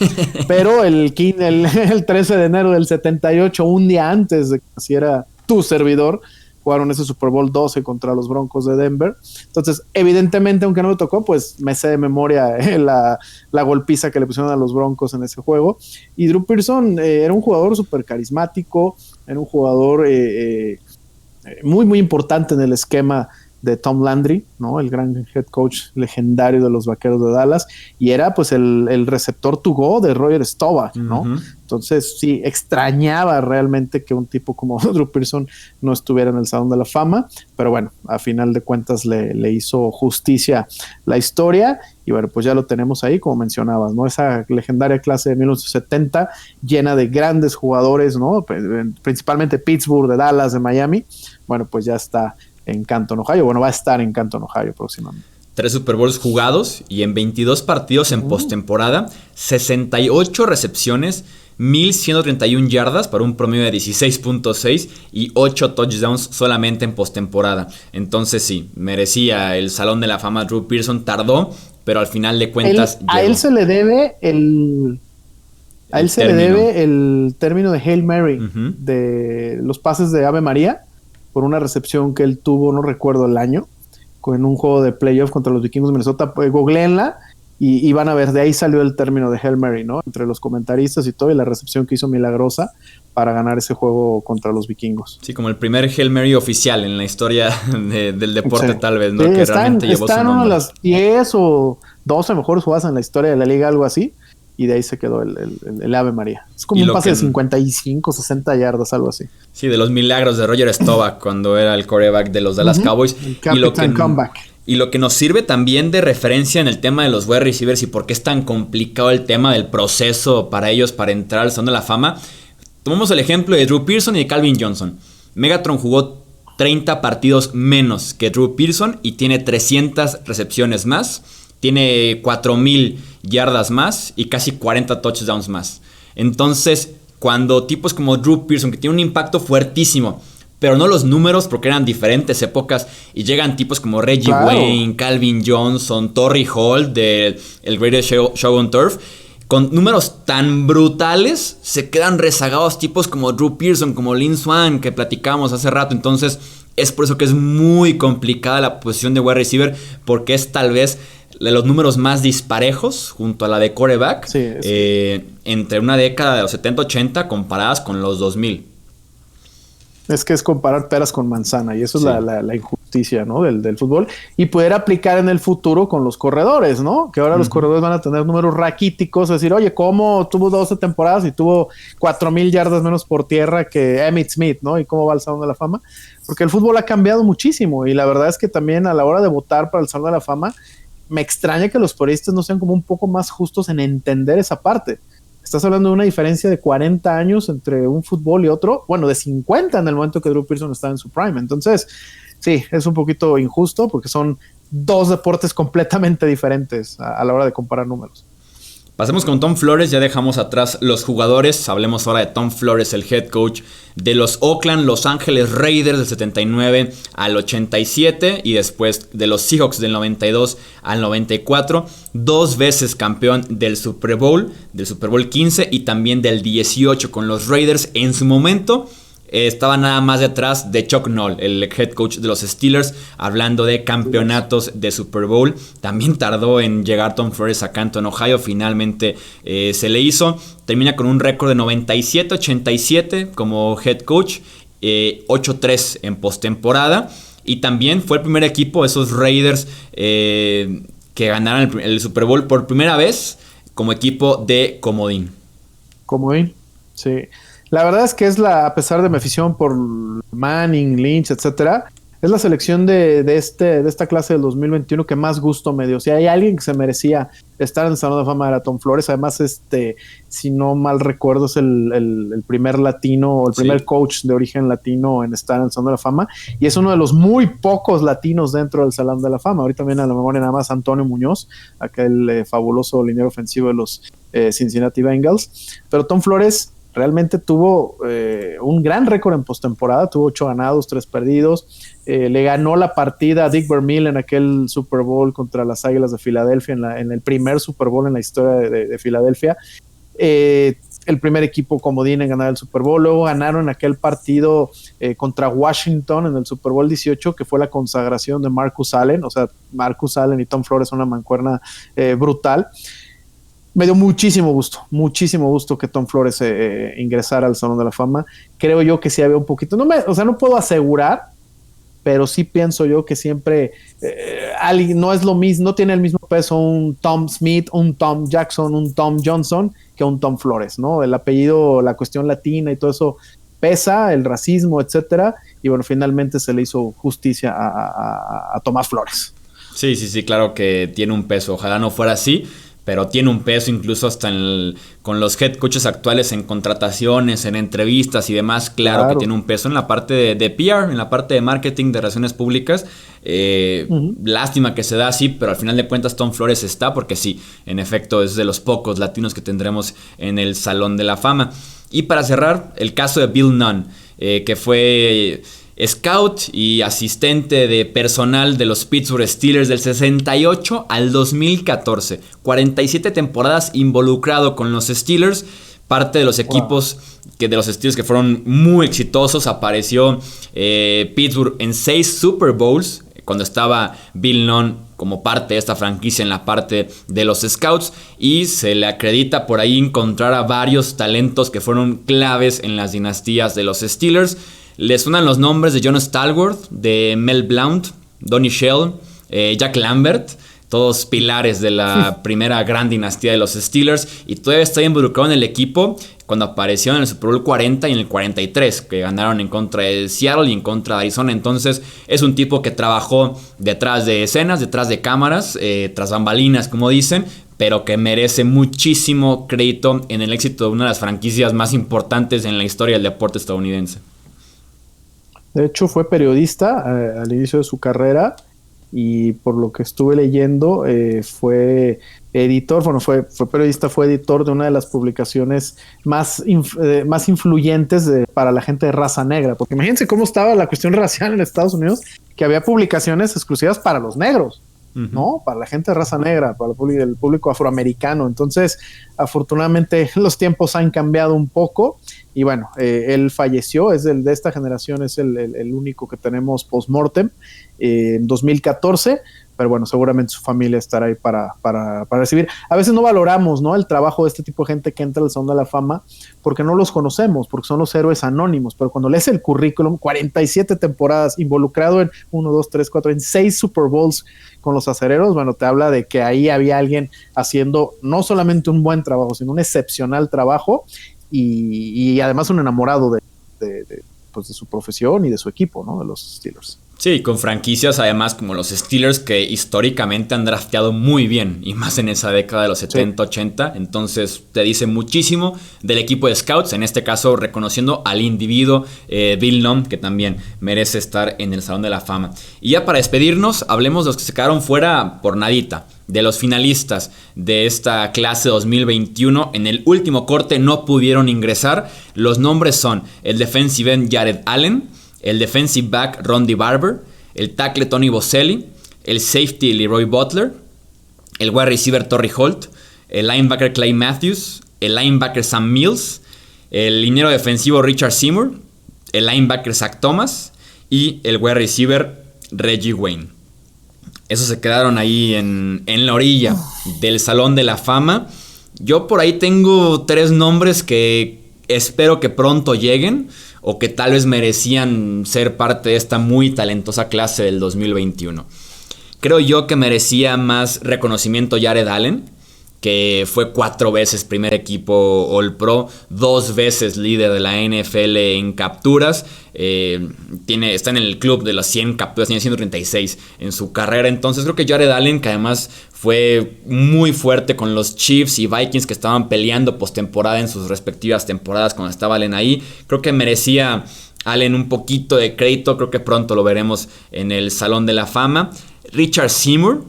pero el 13 de enero del 78, un día antes de que naciera tu servidor, jugaron ese Super Bowl 12 contra los Broncos de Denver. Entonces, evidentemente, aunque no me tocó, pues me sé de memoria la golpiza que le pusieron a los Broncos en ese juego. Y Drew Pearson era un jugador súper carismático, era un jugador muy, muy importante en el esquema de Tom Landry, ¿no? El gran head coach legendario de los Vaqueros de Dallas, y era pues el receptor to go de Roger Staubach, ¿no? Uh-huh. Entonces sí, extrañaba realmente que un tipo como Drew Pearson no estuviera en el Salón de la Fama, pero bueno, a final de cuentas le hizo justicia la historia, y bueno, pues ya lo tenemos ahí, como mencionabas, ¿no? Esa legendaria clase de 1970, llena de grandes jugadores, ¿no? Principalmente Pittsburgh, de Dallas, de Miami. Bueno, pues ya está en Canton, Ohio. Bueno, va a estar en Canton, Ohio próximamente. 3 Super Bowls jugados y en 22 partidos en postemporada, 68 recepciones, 1,131 yardas para un promedio de 16.6 y 8 touchdowns solamente en postemporada. Entonces sí, merecía el Salón de la Fama. Drew Pearson tardó, pero al final de cuentas a él se le debe el término de Hail Mary, de los pases de Ave María, por una recepción que él tuvo, no recuerdo el año, en un juego de playoff contra los Vikingos de Minnesota. Googleenla y van a ver, de ahí salió el término de Hail Mary, ¿no? Entre los comentaristas y todo, y la recepción que hizo milagrosa para ganar ese juego contra los Vikingos. Sí, como el primer Hail Mary oficial en la historia del deporte, sí, tal vez, ¿no? Sí, que realmente llevó su nombre. Está en una de las 10 o 12 mejores jugadas en la historia de la liga, algo así, y de ahí se quedó el Ave María. Es como un pase de 55, 60 yardas, algo así. Sí, de los milagros de Roger Staubach cuando era el quarterback de los Dallas Cowboys. El Captain Comeback. Y lo que nos sirve también de referencia en el tema de los wide receivers y por qué es tan complicado el tema del proceso para ellos para entrar al Salón de la Fama. Tomamos el ejemplo de Drew Pearson y de Calvin Johnson. Megatron jugó 30 partidos menos que Drew Pearson y tiene 300 recepciones más. Tiene 4,000 yardas más y casi 40 touchdowns más. Entonces, cuando tipos como Drew Pearson, que tiene un impacto fuertísimo, pero no los números porque eran diferentes épocas, y llegan tipos como Reggie Wayne, Calvin Johnson, Torrey Holt del Greatest Show on Turf, con números tan brutales, se quedan rezagados tipos como Drew Pearson, como Lynn Swann, que platicábamos hace rato. Entonces, es por eso que es muy complicada la posición de wide receiver, porque es tal vez de los números más disparejos junto a la de quarterback, entre una década de los 70-80 comparadas con los 2000. Es que es comparar peras con manzana, y eso es la injusticia, ¿no? del fútbol, y poder aplicar en el futuro con los corredores, ¿no? Que ahora los corredores van a tener números raquíticos, es decir, oye, ¿cómo tuvo 12 temporadas y tuvo 4,000 yardas menos por tierra que Emmitt Smith, ¿no? ¿Y cómo va al Salón de la Fama? Porque el fútbol ha cambiado muchísimo, y la verdad es que también a la hora de votar para el Salón de la Fama, me extraña que los periodistas no sean como un poco más justos en entender esa parte. Estás hablando de una diferencia de 40 años entre un fútbol y otro, bueno, de 50 en el momento que Drew Pearson estaba en su prime. Entonces, sí, es un poquito injusto porque son dos deportes completamente diferentes a la hora de comparar números. Pasemos con Tom Flores, ya dejamos atrás los jugadores, hablemos ahora de Tom Flores, el head coach de los Oakland Los Ángeles Raiders del 79 al 87 y después de los Seahawks del 92 al 94, 2 veces campeón del Super Bowl 15 y también del 18 con los Raiders. En su momento estaba nada más detrás de Chuck Noll, el head coach de los Steelers, hablando de campeonatos de Super Bowl. También tardó en llegar Tom Flores a Canton, Ohio. Finalmente se le hizo. Termina con un récord de 97-87 como head coach, 8-3 en postemporada. Y también fue el primer equipo de esos Raiders que ganaron el Super Bowl por primera vez como equipo de comodín. Comodín, sí. La verdad es que a pesar de mi afición por Manning, Lynch, etcétera, es la selección de esta clase del 2021 que más gusto me dio. Si hay alguien que se merecía estar en el Salón de Fama era Tom Flores. Además, si no mal recuerdo, es el primer latino, o el primer coach de origen latino en estar en el Salón de la Fama, y es uno de los muy pocos latinos dentro del Salón de la Fama. Ahorita viene a la memoria nada más Antonio Muñoz, aquel fabuloso liniero ofensivo de los Cincinnati Bengals. Pero Tom Flores realmente tuvo un gran récord en postemporada, tuvo 8 ganados, 3 perdidos, le ganó la partida a Dick Vermeil en aquel Super Bowl contra las Águilas de Filadelfia, en el primer Super Bowl en la historia de Filadelfia, el primer equipo comodín en ganar el Super Bowl. Luego ganaron aquel partido contra Washington en el Super Bowl 18, que fue la consagración de Marcus Allen. O sea, Marcus Allen y Tom Flores son una mancuerna brutal. Me dio muchísimo gusto que Tom Flores ingresara al Salón de la Fama. Creo yo que sí había un poquito, no puedo asegurar, pero sí pienso yo que siempre alguien no es lo mismo, no tiene el mismo peso un Tom Smith, un Tom Jackson, un Tom Johnson que un Tom Flores, ¿no? El apellido, la cuestión latina y todo eso pesa, el racismo, etcétera, y bueno, finalmente se le hizo justicia a Tomás Flores. Sí, claro que tiene un peso, ojalá no fuera así. pero tiene un peso incluso hasta con los head coaches actuales en contrataciones, en entrevistas y demás. Claro que tiene un peso en la parte de PR, en la parte de marketing, de relaciones públicas. Lástima que se da así, pero al final de cuentas Tom Flores está, porque sí, en efecto es de los pocos latinos que tendremos en el Salón de la Fama. Y para cerrar, el caso de Bill Nunn, que fue scout y asistente de personal de los Pittsburgh Steelers del 68 al 2014. 47 temporadas involucrado con los Steelers. Parte de los equipos de los Steelers que fueron muy exitosos. Apareció Pittsburgh en 6 Super Bowls cuando estaba Bill Nunn como parte de esta franquicia en la parte de los scouts, y se le acredita por ahí encontrar a varios talentos que fueron claves en las dinastías de los Steelers. Les suenan los nombres de John Stallworth, de Mel Blount, Donnie Shell, Jack Lambert, todos pilares de la primera gran dinastía de los Steelers, y todavía está involucrado en el equipo cuando apareció en el Super Bowl 40 y en el 43, que ganaron en contra de Seattle y en contra de Arizona. Entonces es un tipo que trabajó detrás de escenas, detrás de cámaras, tras bambalinas, como dicen, pero que merece muchísimo crédito en el éxito de una de las franquicias más importantes en la historia del deporte estadounidense. De hecho, fue periodista al inicio de su carrera, y por lo que estuve leyendo, fue editor, bueno, fue periodista, fue editor de una de las publicaciones más influyentes para la gente de raza negra, porque imagínense cómo estaba la cuestión racial en Estados Unidos, que había publicaciones exclusivas para los negros, ¿no? Para la gente de raza negra, para el público afroamericano. Entonces, afortunadamente, los tiempos han cambiado un poco. Y bueno, él falleció, es de esta generación, es el único que tenemos post-mortem en 2014, pero bueno, seguramente su familia estará ahí para recibir. A veces no valoramos, ¿no?, el trabajo de este tipo de gente que entra al Salón de la Fama, porque no los conocemos, porque son los héroes anónimos, pero cuando lees el currículum, 47 temporadas, involucrado en 1, 2, 3, 4, en 6 Super Bowls con los Acereros, bueno, te habla de que ahí había alguien haciendo no solamente un buen trabajo, sino un excepcional trabajo, y además un enamorado de su profesión y de su equipo, ¿no?, de los Steelers. Sí, con franquicias además como los Steelers, que históricamente han drafteado muy bien, y más en esa década de los 70, 80. Entonces te dice muchísimo del equipo de scouts, en este caso reconociendo al individuo Bill Nunn, que también merece estar en el Salón de la Fama. Y ya para despedirnos, hablemos de los que se quedaron fuera por nadita, de los finalistas de esta clase 2021. En el último corte no pudieron ingresar. Los nombres son el defensive end Jared Allen, el defensive back Rondy Barber, el tackle Tony Boselli, el safety Leroy Butler, el wide receiver Torrey Holt, el linebacker Clay Matthews, el linebacker Sam Mills, el liniero defensivo Richard Seymour, el linebacker Zach Thomas y el wide receiver Reggie Wayne. Esos se quedaron ahí en la orilla del Salón de la Fama. Yo por ahí tengo 3 nombres que espero que pronto lleguen, o que tal vez merecían ser parte de esta muy talentosa clase del 2021. Creo yo que merecía más reconocimiento Jared Allen, que fue 4 veces primer equipo All Pro, 2 veces líder de la NFL en capturas. Está en el club de las 100 capturas, tiene 136 en su carrera. Entonces creo que Jared Allen, que además fue muy fuerte con los Chiefs y Vikings, que estaban peleando postemporada en sus respectivas temporadas cuando estaba Allen ahí, creo que merecía Allen un poquito de crédito. Creo que pronto lo veremos en el Salón de la Fama. Richard Seymour,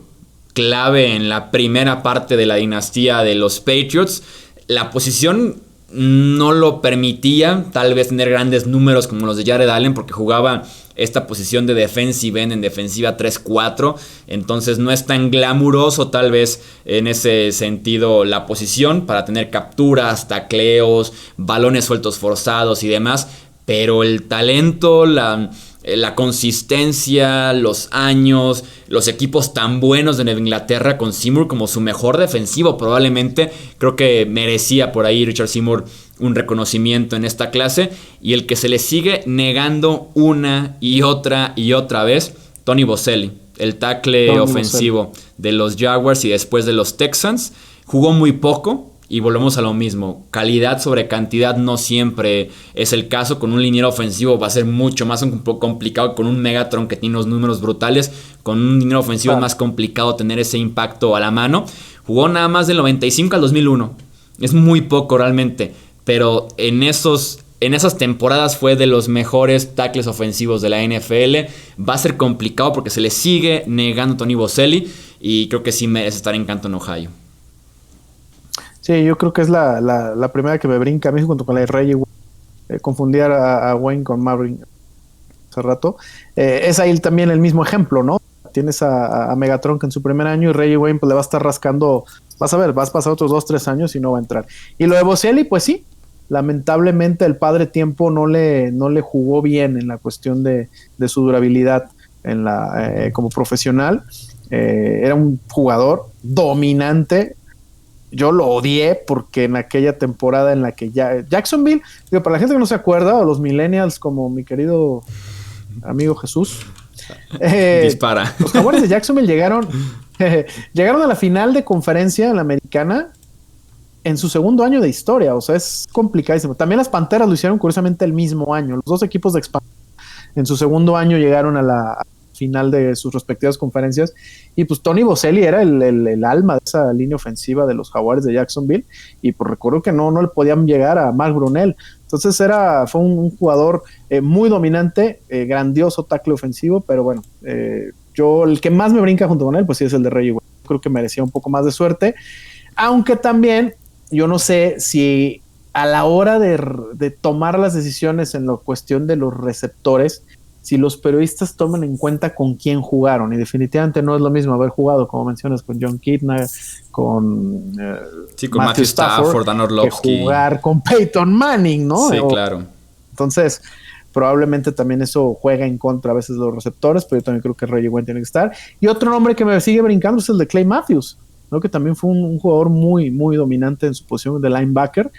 clave en la primera parte de la dinastía de los Patriots. La posición no lo permitía tal vez tener grandes números como los de Jared Allen, porque jugaba esta posición de defensive end en defensiva 3-4, entonces no es tan glamuroso tal vez en ese sentido la posición para tener capturas, tacleos, balones sueltos forzados y demás, pero el talento, la consistencia, los años, los equipos tan buenos de Nueva Inglaterra con Seymour como su mejor defensivo probablemente, creo que merecía por ahí Richard Seymour un reconocimiento en esta clase. Y el que se le sigue negando una y otra vez, Tony Boselli, el tackle ofensivo de los Jaguars y después de los Texans. Jugó muy poco. Y volvemos a lo mismo, calidad sobre cantidad no siempre es el caso. Con un liniero ofensivo va a ser mucho más complicado. Con un Megatron que tiene unos números brutales, con un liniero ofensivo es más complicado tener ese impacto a la mano. Jugó nada más del 95 al 2001. Es muy poco realmente, pero en esas temporadas fue de los mejores tackles ofensivos de la NFL. Va a ser complicado porque se le sigue negando a Tony Boselli y creo que sí merece estar en Canton, Ohio. Sí, yo creo que es la primera que me brinca a mí junto con la de Reggie. Confundí a Wayne con Maverick hace rato. Es ahí también el mismo ejemplo, ¿no? Tienes a Megatron que en su primer año y Reggie Wayne pues le va a estar rascando. Vas a ver, vas a pasar otros 2-3 años y no va a entrar. Y lo de Boselli, pues sí, lamentablemente el padre tiempo no le jugó bien en la cuestión de su durabilidad como profesional. Era un jugador dominante. Yo lo odié porque en aquella temporada en la que Jacksonville, digo, para la gente que no se acuerda, o los millennials como mi querido amigo Jesús, dispara. Los Jaguares de Jacksonville llegaron a la final de conferencia en la americana en su segundo año de historia, o sea, es complicadísimo. También las Panteras lo hicieron curiosamente el mismo año. Los dos equipos de expansión en su segundo año llegaron a la final de sus respectivas conferencias y pues Tony Boselli era el alma de esa línea ofensiva de los Jaguares de Jacksonville y pues recuerdo que no le podían llegar a Mark Brunell. Entonces fue un jugador muy dominante, grandioso tackle ofensivo, pero bueno, yo el que más me brinca junto con él pues sí es el de Reggie Wayne. Creo que merecía un poco más de suerte, aunque también yo no sé si a la hora de tomar las decisiones en la cuestión de los receptores, si los periodistas toman en cuenta con quién jugaron, y definitivamente no es lo mismo haber jugado, como mencionas, con John Kitna, con Matthew Stafford, Dan Orlovsky, que jugar con Peyton Manning, ¿no? Sí, claro. Entonces, probablemente también eso juega en contra a veces de los receptores, pero yo también creo que Reggie Wayne tiene que estar. Y otro nombre que me sigue brincando es el de Clay Matthews, ¿no? Que también fue un jugador muy, muy dominante en su posición de linebacker.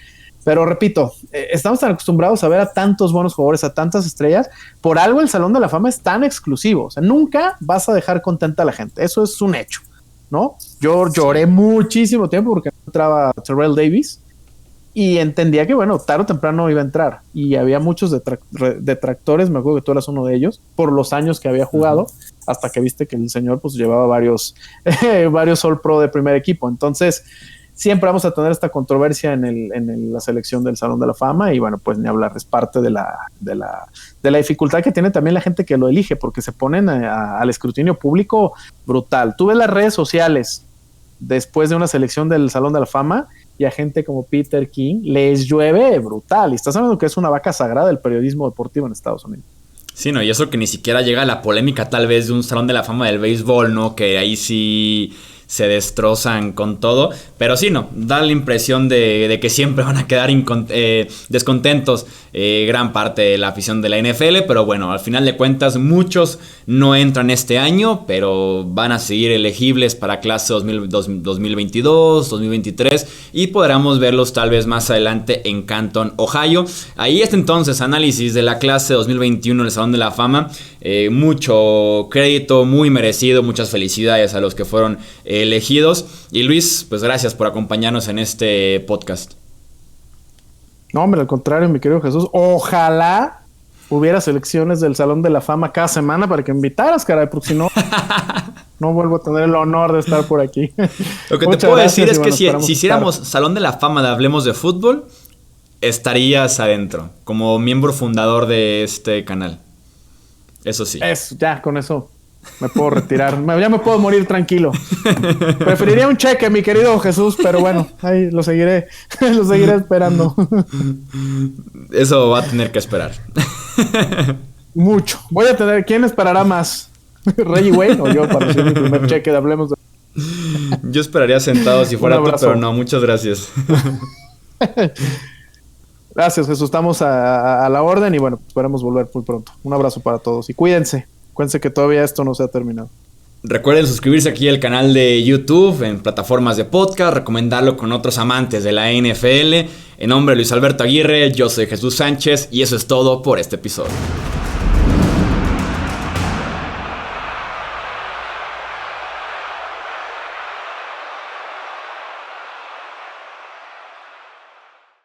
Pero repito, estamos tan acostumbrados a ver a tantos buenos jugadores, a tantas estrellas, por algo el Salón de la Fama es tan exclusivo, o sea, nunca vas a dejar contenta a la gente, eso es un hecho, ¿no? Yo lloré muchísimo tiempo porque no entraba Terrell Davis y entendía que, bueno, tarde o temprano iba a entrar y había muchos detractores, me acuerdo que tú eras uno de ellos, por los años que había jugado, hasta que viste que el señor pues llevaba varios All Pro de primer equipo, entonces siempre vamos a tener esta controversia en la selección del Salón de la Fama y bueno, pues ni hablar, es parte de la dificultad que tiene también la gente que lo elige, porque se ponen al escrutinio público brutal. Tú ves las redes sociales después de una selección del Salón de la Fama y a gente como Peter King les llueve brutal, y estás hablando que es una vaca sagrada del periodismo deportivo en Estados Unidos. Sí, no, y eso que ni siquiera llega a la polémica tal vez de un Salón de la Fama del béisbol, ¿no? Que ahí sí se destrozan con todo, pero sí, no, da la impresión de que siempre van a quedar descontentos gran parte de la afición de la NFL, pero bueno, al final de cuentas muchos no entran este año, pero van a seguir elegibles para clase 2022, 2023 y podremos verlos tal vez más adelante en Canton, Ohio. Ahí está entonces análisis de la clase 2021 del Salón de la Fama, mucho crédito, muy merecido, muchas felicidades a los que fueron elegidos. Y Luis, pues gracias por acompañarnos en este podcast. No, hombre, al contrario, mi querido Jesús. Ojalá hubiera selecciones del Salón de la Fama cada semana para que me invitaras, caray, porque si no, no vuelvo a tener el honor de estar por aquí. Lo que te puedo decir es que si hiciéramos Salón de la Fama de Hablemos de Fútbol, estarías adentro, como miembro fundador de este canal. Eso sí. Ya, con eso me puedo retirar. Ya me puedo morir tranquilo. Preferiría un cheque, mi querido Jesús, pero bueno, ahí lo seguiré esperando. Eso va a tener que esperar. Mucho. Voy a tener... ¿Quién esperará más? ¿Reggie Wayne o yo para recibir mi primer cheque de Hablemos de... Yo esperaría sentado si fuera tú, pero no, muchas gracias. Gracias, Jesús. Estamos a la orden y bueno, esperemos volver muy pronto. Un abrazo para todos y cuídense. Cuídense que todavía esto no se ha terminado. Recuerden suscribirse aquí al canal de YouTube, en plataformas de podcast, recomendarlo con otros amantes de la NFL. En nombre de Luis Alberto Aguirre, yo soy Jesús Sánchez y eso es todo por este episodio.